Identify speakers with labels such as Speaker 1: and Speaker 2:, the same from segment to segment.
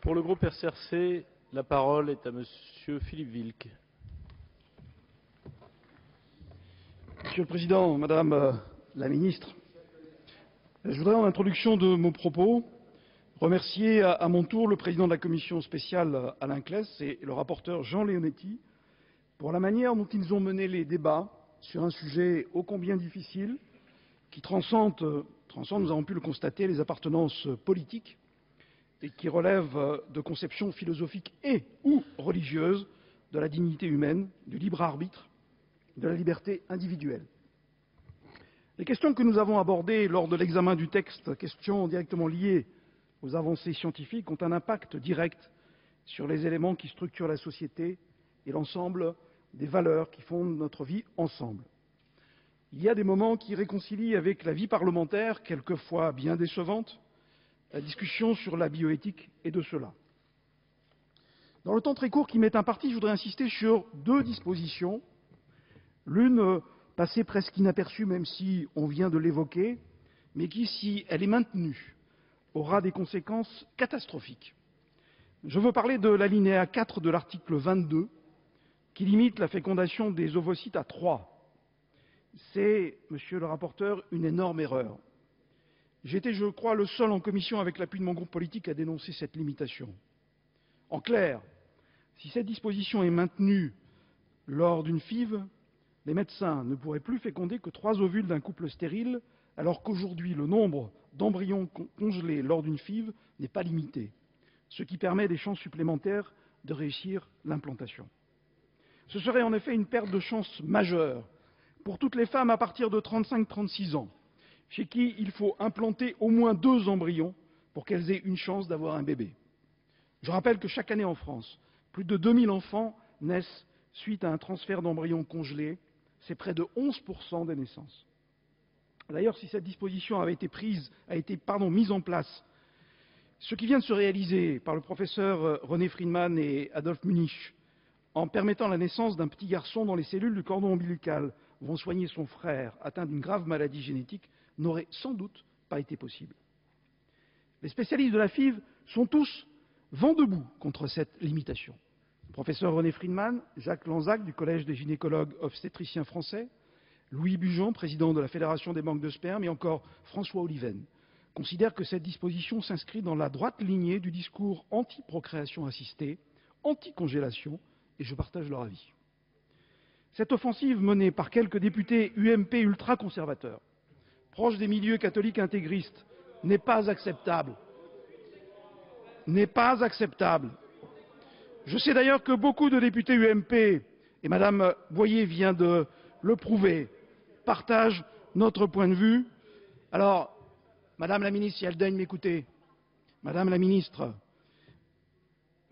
Speaker 1: Pour le groupe SRC, la parole est à Monsieur Philippe Wilk.
Speaker 2: Monsieur le Président, Madame la Ministre, je voudrais en introduction de mon propos remercier à mon tour le Président de la Commission spéciale Alain Claes et le rapporteur Jean Leonetti pour la manière dont ils ont mené les débats sur un sujet ô combien difficile qui transcende, nous avons pu le constater, les appartenances politiques et qui relève de conceptions philosophiques et ou religieuses de la dignité humaine, du libre arbitre, de la liberté individuelle. Les questions que nous avons abordées lors de l'examen du texte, questions directement liées aux avancées scientifiques, ont un impact direct sur les éléments qui structurent la société et l'ensemble des valeurs qui fondent notre vie ensemble. Il y a des moments qui réconcilient avec la vie parlementaire, quelquefois bien décevante, la discussion sur la bioéthique est de cela. Dans le temps très court qui m'est imparti, je voudrais insister sur deux dispositions. L'une passée presque inaperçue, même si on vient de l'évoquer, mais qui, si elle est maintenue, aura des conséquences catastrophiques. Je veux parler de l'alinéa 4 de l'article 22, qui limite la fécondation des ovocytes à 3. C'est, monsieur le rapporteur, une énorme erreur. J'étais, je crois, le seul en commission, avec l'appui de mon groupe politique, à dénoncer cette limitation. En clair, si cette disposition est maintenue lors d'une FIV, les médecins ne pourraient plus féconder que 3 ovules d'un couple stérile, alors qu'aujourd'hui, le nombre d'embryons congelés lors d'une FIV n'est pas limité, ce qui permet des chances supplémentaires de réussir l'implantation. Ce serait en effet une perte de chance majeure pour toutes les femmes à partir de 35-36 ans, chez qui il faut implanter au moins 2 embryons pour qu'elles aient une chance d'avoir un bébé. Je rappelle que chaque année en France, plus de 2000 enfants naissent suite à un transfert d'embryons congelés. C'est près de 11% des naissances. D'ailleurs, si cette disposition avait été mise en place, ce qui vient de se réaliser par le professeur René Friedman et Adolphe Munich, en permettant la naissance d'un petit garçon dont les cellules du cordon ombilical vont soigner son frère atteint d'une grave maladie génétique, n'aurait sans doute pas été possible. Les spécialistes de la FIV sont tous vent debout contre cette limitation. Le professeur René Friedman, Jacques Lanzac du Collège des gynécologues obstétriciens français, Louis Bujon, président de la Fédération des banques de sperme, et encore François Oliven, considèrent que cette disposition s'inscrit dans la droite lignée du discours anti-procréation assistée, anti-congélation, et je partage leur avis. Cette offensive menée par quelques députés UMP ultra-conservateurs, proches des milieux catholiques intégristes, n'est pas acceptable. N'est pas acceptable. Je sais d'ailleurs que beaucoup de députés UMP, et Madame Boyer vient de le prouver, partagent notre point de vue. Alors, Madame la Ministre, si elle daigne m'écouter, Madame la Ministre,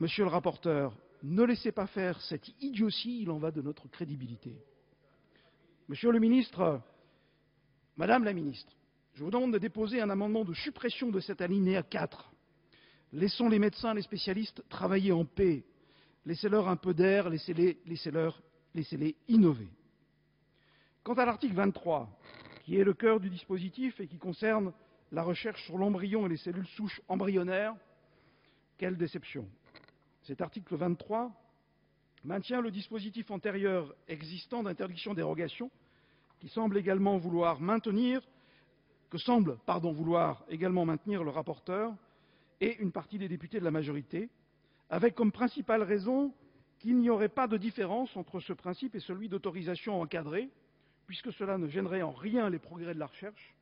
Speaker 2: Monsieur le rapporteur, ne laissez pas faire cette idiotie, il en va de notre crédibilité. Monsieur le Ministre, Madame la Ministre, je vous demande de déposer un amendement de suppression de cet alinéa 4. Laissons les médecins, les spécialistes travailler en paix. Laissez-leur un peu d'air, laissez-les innover. Quant à l'article 23, qui est le cœur du dispositif et qui concerne la recherche sur l'embryon et les cellules souches embryonnaires, quelle déception. Cet article 23 maintient le dispositif antérieur existant d'interdiction dérogation qui semble également vouloir maintenir le rapporteur et une partie des députés de la majorité, avec comme principale raison qu'il n'y aurait pas de différence entre ce principe et celui d'autorisation encadrée, puisque cela ne gênerait en rien les progrès de la recherche,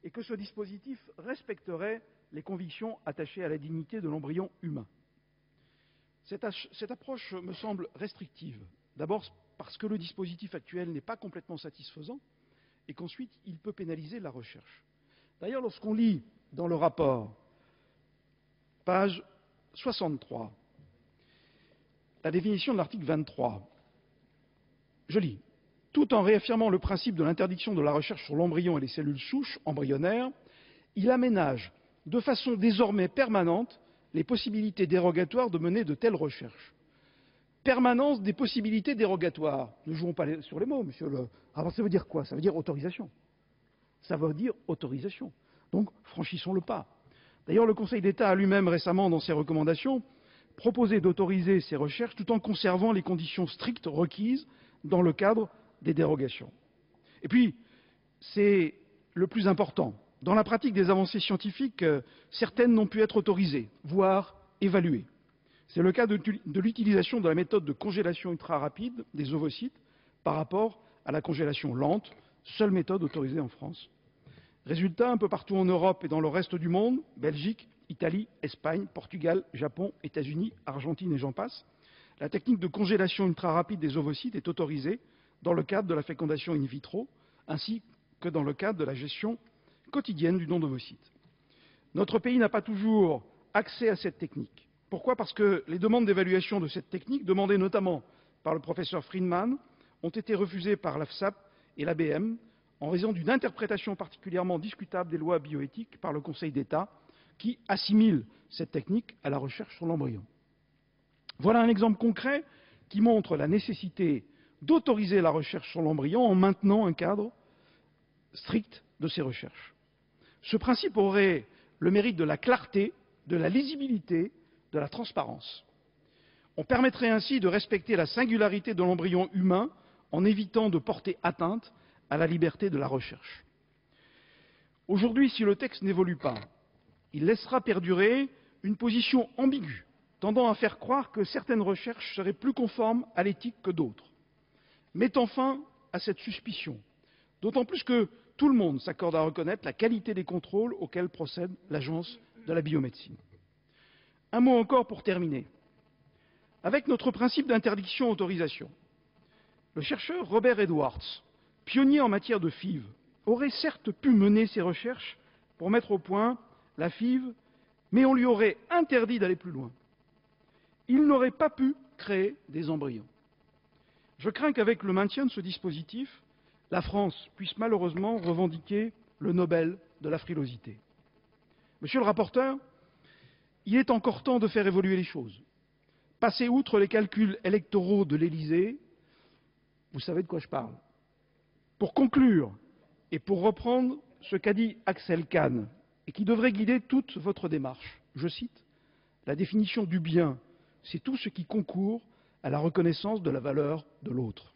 Speaker 2: et que ce dispositif respecterait les convictions attachées à la dignité de l'embryon humain. Cette approche me semble restrictive, d'abord parce que le dispositif actuel n'est pas complètement satisfaisant, et qu'ensuite il peut pénaliser la recherche. D'ailleurs, lorsqu'on lit dans le rapport, page 63, la définition de l'article 23, je lis « Tout en réaffirmant le principe de l'interdiction de la recherche sur l'embryon et les cellules souches embryonnaires, il aménage de façon désormais permanente les possibilités dérogatoires de mener de telles recherches. » Permanence des possibilités dérogatoires. Ne jouons pas sur les mots, monsieur le... Alors ça veut dire quoi? Ça veut dire autorisation. Ça veut dire autorisation. Donc franchissons le pas. D'ailleurs, le Conseil d'État a lui-même récemment, dans ses recommandations, proposé d'autoriser ces recherches tout en conservant les conditions strictes requises dans le cadre des dérogations. Et puis, c'est le plus important. Dans la pratique des avancées scientifiques, certaines n'ont pu être autorisées, voire évaluées. C'est le cas de l'utilisation de la méthode de congélation ultra-rapide des ovocytes par rapport à la congélation lente, seule méthode autorisée en France. Résultat, un peu partout en Europe et dans le reste du monde, Belgique, Italie, Espagne, Portugal, Japon, États-Unis, Argentine et j'en passe, la technique de congélation ultra-rapide des ovocytes est autorisée dans le cadre de la fécondation in vitro, ainsi que dans le cadre de la gestion quotidienne du don d'ovocytes. Notre pays n'a pas toujours accès à cette technique. Pourquoi ? Parce que les demandes d'évaluation de cette technique, demandées notamment par le professeur Friedman, ont été refusées par l'AFSAP et l'ABM en raison d'une interprétation particulièrement discutable des lois bioéthiques par le Conseil d'État, qui assimile cette technique à la recherche sur l'embryon. Voilà un exemple concret qui montre la nécessité d'autoriser la recherche sur l'embryon en maintenant un cadre strict de ces recherches. Ce principe aurait le mérite de la clarté, de la lisibilité, de la transparence. On permettrait ainsi de respecter la singularité de l'embryon humain en évitant de porter atteinte à la liberté de la recherche. Aujourd'hui, si le texte n'évolue pas, il laissera perdurer une position ambiguë, tendant à faire croire que certaines recherches seraient plus conformes à l'éthique que d'autres, mettant fin à cette suspicion, d'autant plus que tout le monde s'accorde à reconnaître la qualité des contrôles auxquels procède l'Agence de la biomédecine. Un mot encore pour terminer. Avec notre principe d'interdiction-autorisation, le chercheur Robert Edwards, pionnier en matière de FIV, aurait certes pu mener ses recherches pour mettre au point la FIV, mais on lui aurait interdit d'aller plus loin. Il n'aurait pas pu créer des embryons. Je crains qu'avec le maintien de ce dispositif, la France puisse malheureusement revendiquer le Nobel de la frilosité. Monsieur le rapporteur, il est encore temps de faire évoluer les choses. Passer outre les calculs électoraux de l'Élysée, vous savez de quoi je parle. Pour conclure, et pour reprendre ce qu'a dit Axel Kahn, et qui devrait guider toute votre démarche, je cite, « La définition du bien, c'est tout ce qui concourt à la reconnaissance de la valeur de l'autre ».